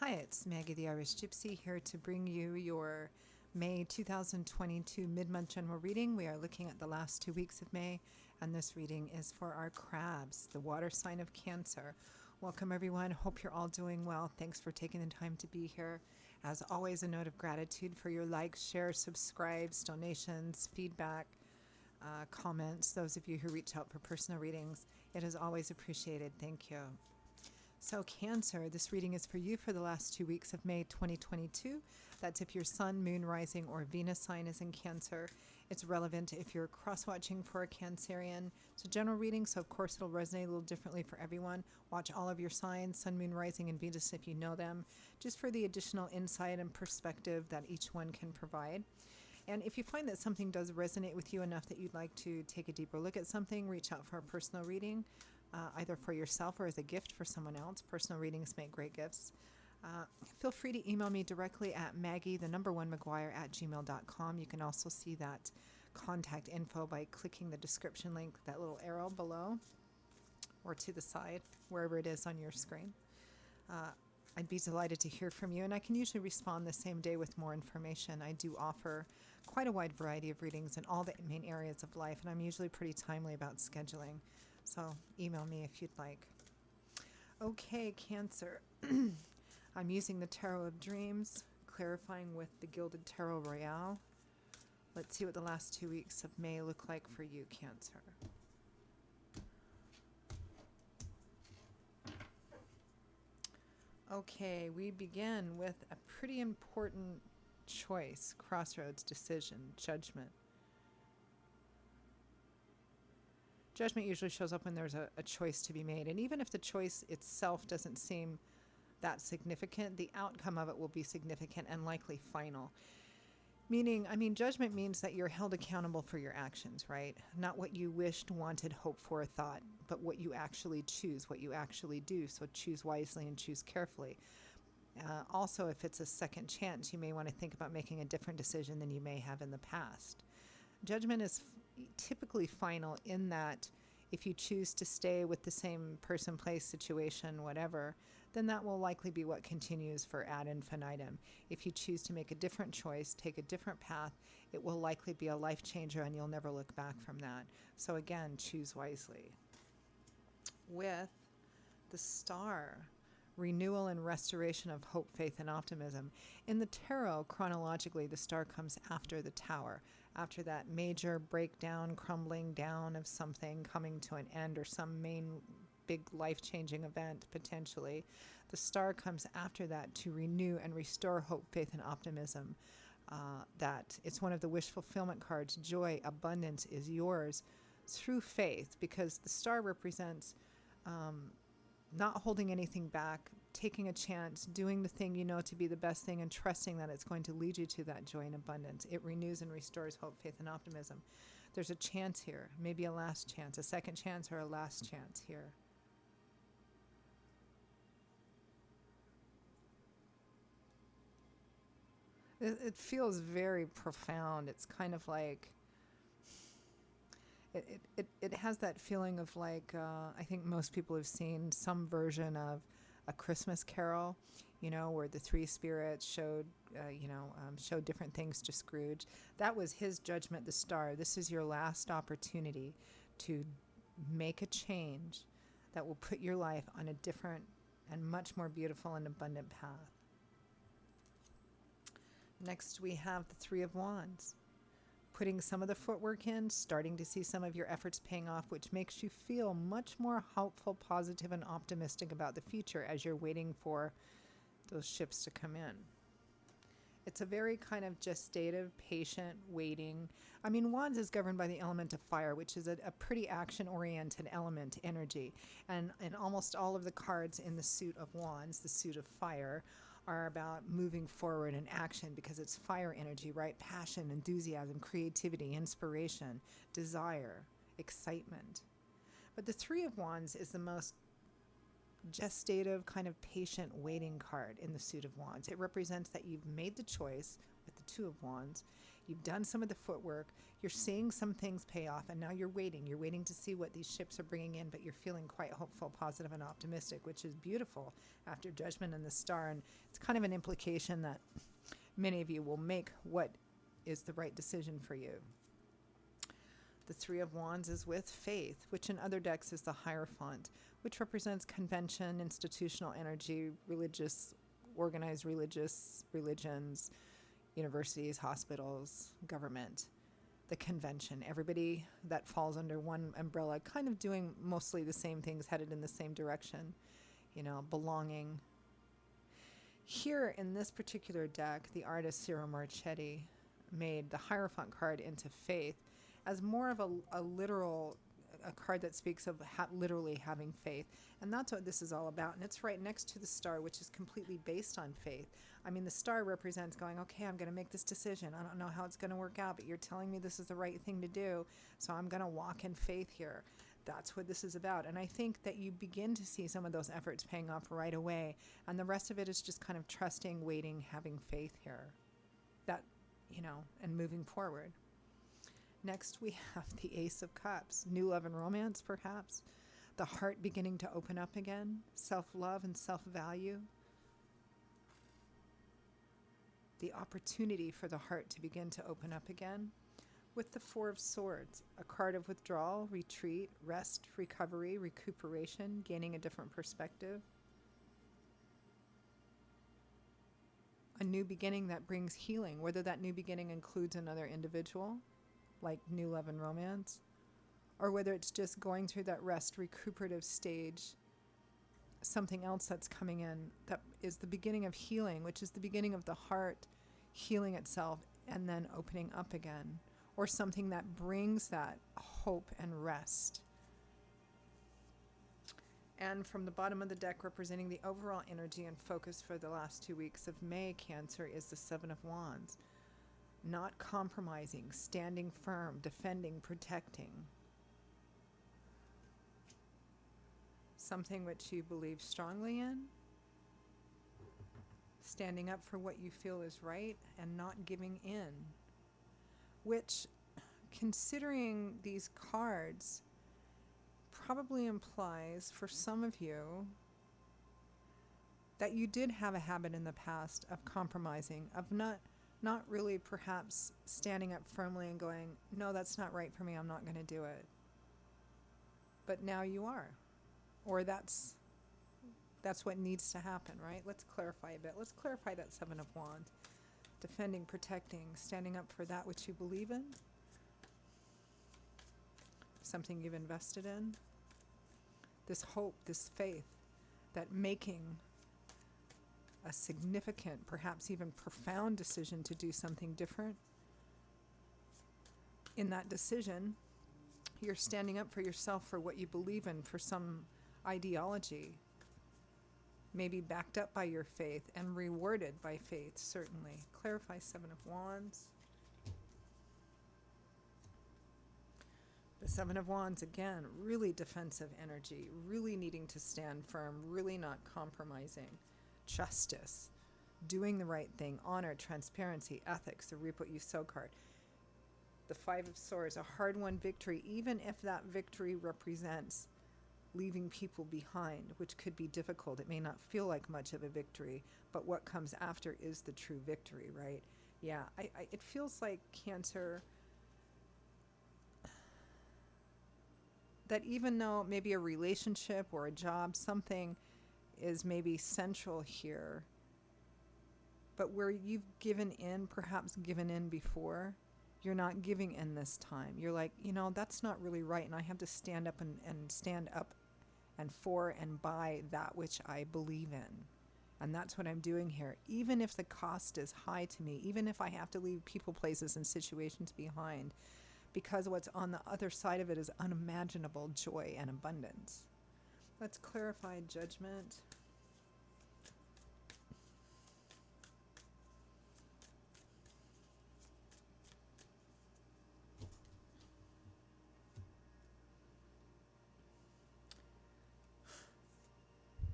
Hi, it's Maggie the Irish Gypsy here to bring you your May 2022 mid-month general reading. We are looking at the last 2 weeks of May, and this reading is for our crabs, the water sign of Cancer. Welcome, everyone. Hope you're all doing well. Thanks for taking the time to be here. As always, a note of gratitude for your likes, shares, subscribes, donations, feedback, comments, those of you who reach out for personal readings. It is always appreciated. Thank you. So Cancer, this reading is for you for the last 2 weeks of May 2022. That's if your Sun, Moon, Rising, or Venus sign is in Cancer. It's relevant if you're cross-watching for a Cancerian. It's a general reading, so of course it'll resonate a little differently for everyone. Watch all of your signs, Sun, Moon, Rising, and Venus if you know them, just for the additional insight and perspective that each one can provide. And if you find that something does resonate with you enough that you'd like to take a deeper look at something, reach out for a personal reading. Either for yourself or as a gift for someone else. Personal readings make great gifts. Feel free to email me directly at maggie1mcguire@gmail.com. You can also see that contact info by clicking the description link, that little arrow below or to the side, wherever it is on your screen. I'd be delighted to hear from you, and I can usually respond the same day with more information. I do offer quite a wide variety of readings in all the main areas of life, and I'm usually pretty timely about scheduling. So email me if you'd like. Okay, Cancer. I'm using the Tarot of Dreams, clarifying with the Gilded Tarot Royale. Let's see what the last 2 weeks of May look like for you, Cancer. Okay, we begin with a pretty important choice, crossroads, decision, judgment. Judgment usually shows up when there's a choice to be made. And even if the choice itself doesn't seem that significant, the outcome of it will be significant and likely final. Judgment means that you're held accountable for your actions, right? Not what you wished, wanted, hoped for, thought, but what you actually choose, what you actually do. So choose wisely and choose carefully. Also, if it's a second chance, you may want to think about making a different decision than you may have in the past. Judgment is typically final in that if you choose to stay with the same person, place, situation, whatever, then that will likely be what continues for ad infinitum. If you choose to make a different choice, take a different path, it will likely be a life changer and you'll never look back from that. So again, choose wisely. With the Star, renewal and restoration of hope, faith, and optimism. In the tarot, chronologically, the Star comes after the Tower, after that major breakdown, crumbling down of something, coming to an end, or some main big life-changing event, potentially. The Star comes after that to renew and restore hope, faith, and optimism. That it's one of the wish fulfillment cards. Joy, abundance is yours through faith, because the Star represents not holding anything back, taking a chance, doing the thing you know to be the best thing, and trusting that it's going to lead you to that joy and abundance. It renews and restores hope, faith, and optimism. There's a chance here, maybe a last chance, a second chance or a last chance here. It feels very profound. It's kind of like it has that feeling of like, I think most people have seen some version of A Christmas Carol, where the three spirits showed different things to Scrooge. That was his judgment, the Star. This is your last opportunity to make a change that will put your life on a different and much more beautiful and abundant path. Next, we have the Three of Wands. Putting some of the footwork in, starting to see some of your efforts paying off, which makes you feel much more hopeful, positive, and optimistic about the future as you're waiting for those ships to come in. It's a very kind of gestative, patient, waiting. Wands is governed by the element of fire, which is a pretty action-oriented element, energy. And almost all of the cards in the suit of Wands, the suit of fire, are about moving forward in action, because it's fire energy, right? Passion, enthusiasm, creativity, inspiration, desire, excitement. But the Three of Wands is the most gestative, kind of patient, waiting card in the suit of Wands. It represents that you've made the choice with the Two of Wands. You've done some of the footwork. You're seeing some things pay off, and now you're waiting. You're waiting to see what these ships are bringing in, but you're feeling quite hopeful, positive, and optimistic, which is beautiful after Judgment and the Star. And it's kind of an implication that many of you will make what is the right decision for you. The Three of Wands is with Faith, which in other decks is the Hierophant, which represents convention, institutional energy, organized religious religions, universities, hospitals, government. The convention, everybody that falls under one umbrella, kind of doing mostly the same things, headed in the same direction, belonging. Here in this particular deck, the artist Ciro Marchetti made the Hierophant card into Faith as more of a card that speaks of literally having faith. And that's what this is all about. And it's right next to the Star, which is completely based on faith. I mean, the Star represents going, okay, I'm going to make this decision. I don't know how it's going to work out, but you're telling me this is the right thing to do, so I'm going to walk in faith here. That's what this is about. And I think that you begin to see some of those efforts paying off right away. And the rest of it is just kind of trusting, waiting, having faith here. And moving forward. Next, we have the Ace of Cups. New love and romance, perhaps. The heart beginning to open up again. Self-love and self-value. The opportunity for the heart to begin to open up again. With the Four of Swords, a card of withdrawal, retreat, rest, recovery, recuperation, gaining a different perspective. A new beginning that brings healing, whether that new beginning includes another individual, like new love and romance, or whether it's just going through that rest recuperative stage, something else that's coming in that is the beginning of healing, which is the beginning of the heart healing itself and then opening up again, or something that brings that hope and rest. And from the bottom of the deck, representing the overall energy and focus for the last 2 weeks of May, Cancer, is the Seven of Wands. Not compromising, standing firm, defending, protecting. Something which you believe strongly in. Standing up for what you feel is right and not giving in. Which, considering these cards, probably implies for some of you that you did have a habit in the past of compromising, of not really perhaps standing up firmly and going, no, that's not right for me, I'm not going to do it. But now you are. Or that's what needs to happen, right? Let's clarify a bit. Let's clarify that Seven of Wands. Defending, protecting, standing up for that which you believe in. Something you've invested in. This hope, this faith, that making a significant, perhaps even profound decision to do something different. In that decision, you're standing up for yourself, for what you believe in, for some ideology, maybe backed up by your faith and rewarded by faith, certainly. Clarify Seven of Wands. The Seven of Wands, again, really defensive energy, really needing to stand firm, really not compromising. Justice, doing the right thing, honor, transparency, ethics, the reap what you sow card. The Five of Swords, a hard-won victory, even if that victory represents leaving people behind, which could be difficult. It may not feel like much of a victory, but what comes after is the true victory, right? Yeah, it feels like, Cancer, that even though maybe a relationship or a job, something is maybe central here, but where you've given in, perhaps given in before, you're not giving in this time. You're like, that's not really right, and I have to stand up and stand up and for and by that which I believe in. And that's what I'm doing here. Even if the cost is high to me, even if I have to leave people, places, and situations behind, because what's on the other side of it is unimaginable joy and abundance. Let's clarify Judgment.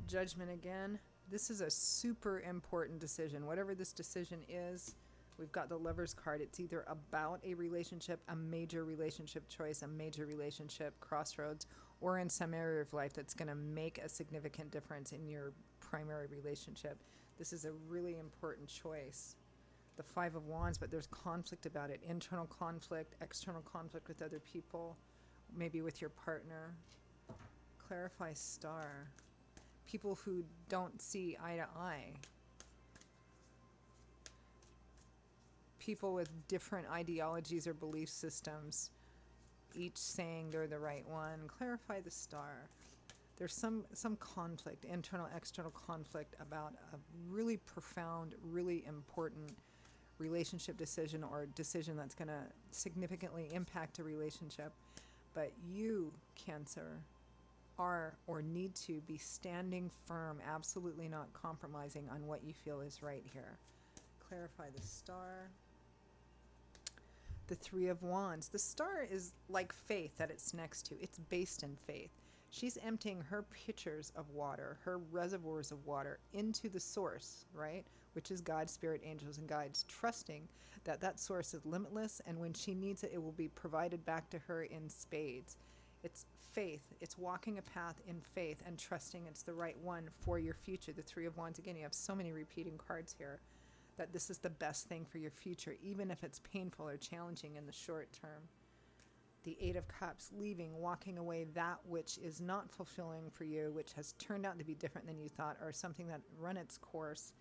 Judgment again. This is a super important decision. Whatever this decision is, We've got the Lover's card. It's either about a relationship, a major relationship choice, a major relationship crossroads, or in some area of life that's going to make a significant difference in your primary relationship. This is a really important choice. The Five of Wands, but there's conflict about it. Internal conflict, external conflict with other people, maybe with your partner. Clarify Star. People who don't see eye to eye. People with different ideologies or belief systems, each saying they're the right one. Clarify the Star. There's some conflict, internal, external conflict about a really profound, really important relationship decision or decision that's going to significantly impact a relationship. But you, Cancer, are or need to be standing firm, absolutely not compromising on what you feel is right here. Clarify the Star. The Three of Wands. The star is like faith that it's next to. It's based in faith. She's emptying her pitchers of water, her reservoirs of water into the source, right? Which is God, spirit, angels, and guides, trusting that that source is limitless, and when she needs it, it will be provided back to her in spades. It's faith. It's walking a path in faith and trusting it's the right one for your future. The Three of Wands, again, you have so many repeating cards here, that this is the best thing for your future, even if it's painful or challenging in the short term. The Eight of Cups, leaving, walking away that which is not fulfilling for you, which has turned out to be different than you thought, or something that run its course.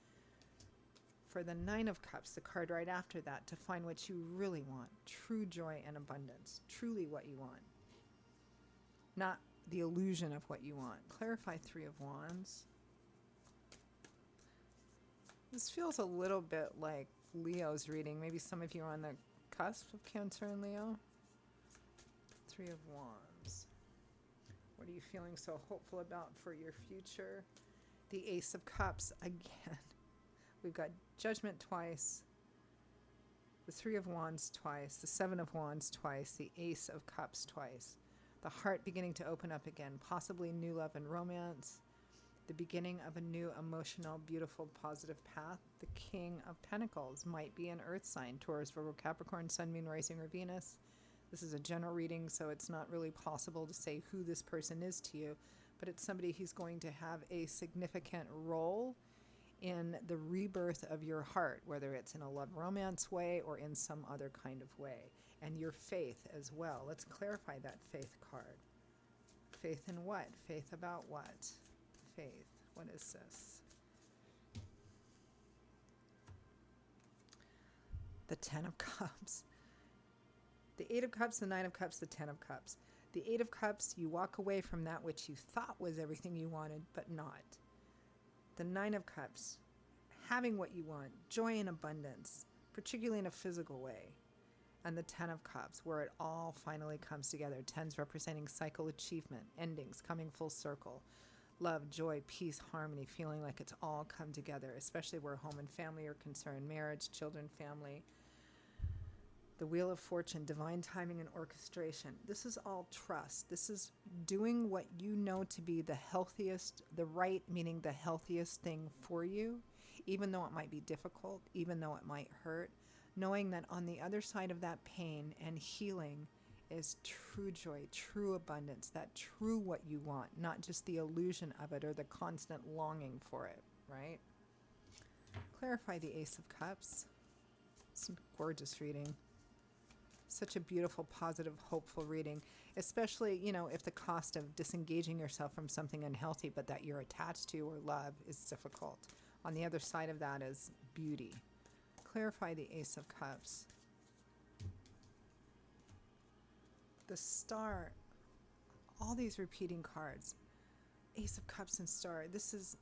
For the Nine of Cups, the card right after that, to find what you really want, true joy and abundance, truly what you want, not the illusion of what you want. Clarify Three of Wands. This feels a little bit like Leo's reading. Maybe some of you are on the cusp of Cancer and Leo. Three of Wands. What are you feeling so hopeful about for your future? The Ace of Cups again. We've got Judgment twice, the Three of Wands twice, the Seven of Wands twice, the Ace of Cups twice. The heart beginning to open up again, possibly new love and romance. The beginning of a new emotional, beautiful, positive path. The King of Pentacles might be an earth sign, Taurus, Virgo, Capricorn, Sun, Moon, Rising, or Venus. This is a general reading, so it's not really possible to say who this person is to you, but it's somebody who's going to have a significant role in the rebirth of your heart, whether it's in a love romance way or in some other kind of way, and your faith as well. Let's clarify that faith card. Faith in what? Faith about what? Faith. What is this? The Ten of Cups. The Eight of Cups, the Nine of Cups, the Ten of Cups. The Eight of Cups, you walk away from that which you thought was everything you wanted, but not. The Nine of Cups, having what you want, joy and abundance, particularly in a physical way. And the Ten of Cups, where it all finally comes together. Tens representing cycle achievement, endings, coming full circle. Love, joy, peace, harmony, feeling like it's all come together, especially where home and family are concerned, marriage, children, family. The Wheel of Fortune, divine timing and orchestration. This is all trust. This is doing what you know to be the healthiest, the right, meaning the healthiest thing for you, even though it might be difficult, even though it might hurt, knowing that on the other side of that pain and healing is true joy, true abundance, that true what you want, not just the illusion of it or the constant longing for it, right? Clarify the Ace of Cups. It's a gorgeous reading. Such a beautiful, positive, hopeful reading, especially, if the cost of disengaging yourself from something unhealthy but that you're attached to or love is difficult. On the other side of that is beauty. Clarify the Ace of Cups. The Star, all these repeating cards. Ace of Cups and Star. This is,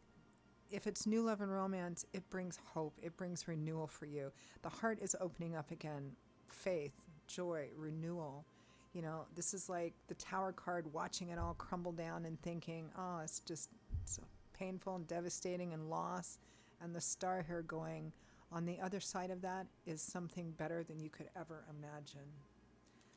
if it's new love and romance, it brings hope. It brings renewal for you. The heart is opening up again. Faith, joy, renewal. This is like the Tower card, watching it all crumble down and thinking, oh, it's so painful and devastating and loss. And the Star here going, on the other side of that is something better than you could ever imagine.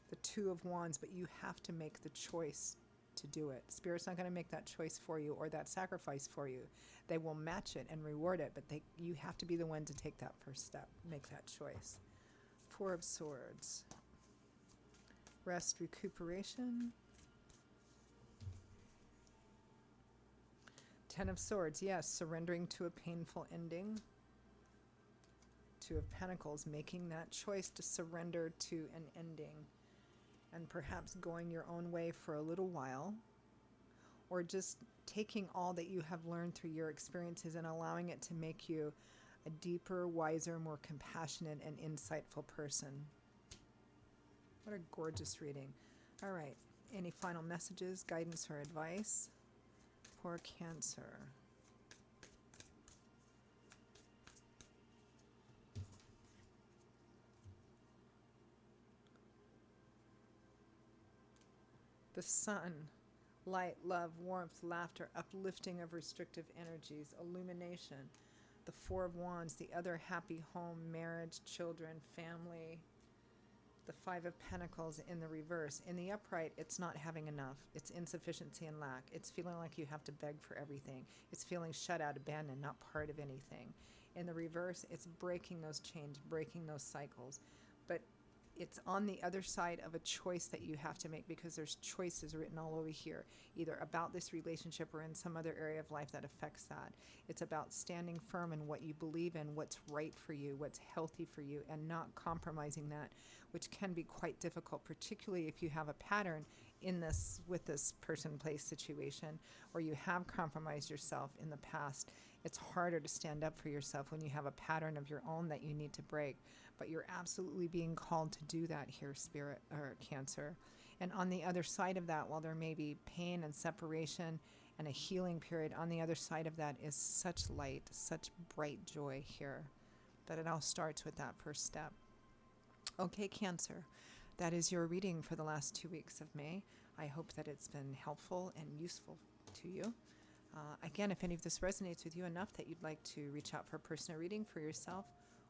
The Two of Wands, but you have to make the choice to do it. Spirit's not going to make that choice for you or that sacrifice for you. They will match it and reward it, but you have to be the one to take that first step, make that choice. Four of Swords. Rest, recuperation. Ten of Swords, yes, surrendering to a painful ending. Two of Pentacles, making that choice to surrender to an ending and perhaps going your own way for a little while, or just taking all that you have learned through your experiences and allowing it to make you a deeper, wiser, more compassionate and insightful person. What a gorgeous reading. All right, any final messages, guidance, or advice for Cancer? The Sun, light, love, warmth, laughter, uplifting of restrictive energies, illumination. The Four of Wands, the other happy home, marriage, children, family. The Five of Pentacles in the reverse. In the upright, it's not having enough. It's insufficiency and lack. It's feeling like you have to beg for everything. It's feeling shut out, abandoned, not part of anything. In the reverse, it's breaking those chains, breaking those cycles. But it's on the other side of a choice that you have to make, because there's choices written all over here, either about this relationship or in some other area of life that affects that. It's about standing firm in what you believe in, what's right for you, what's healthy for you, and not compromising that, which can be quite difficult, particularly if you have a pattern in this with this person, place, situation, or you have compromised yourself in the past. It's harder to stand up for yourself when you have a pattern of your own that you need to break. But you're absolutely being called to do that here, Spirit or Cancer. And on the other side of that, while there may be pain and separation and a healing period, on the other side of that is such light, such bright joy here, that it all starts with that first step. Okay, Cancer, that is your reading for the last 2 weeks of May. I hope that it's been helpful and useful to you. Again, if any of this resonates with you enough that you'd like to reach out for a personal reading for yourself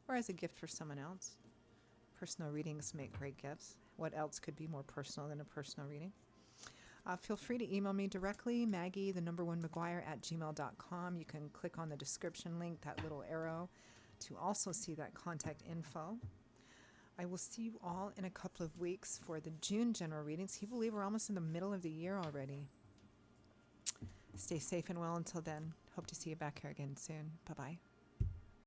or as a gift for someone else, personal readings make great gifts. What else could be more personal than a personal reading? Feel free to email me directly, Maggie1McGuire@gmail.com. You can click on the description link, that little arrow, to also see that contact info. I will see you all in a couple of weeks for the June general readings. Can you believe we're almost in the middle of the year already? Stay safe and well until then. Hope to see you back here again soon. Bye-bye.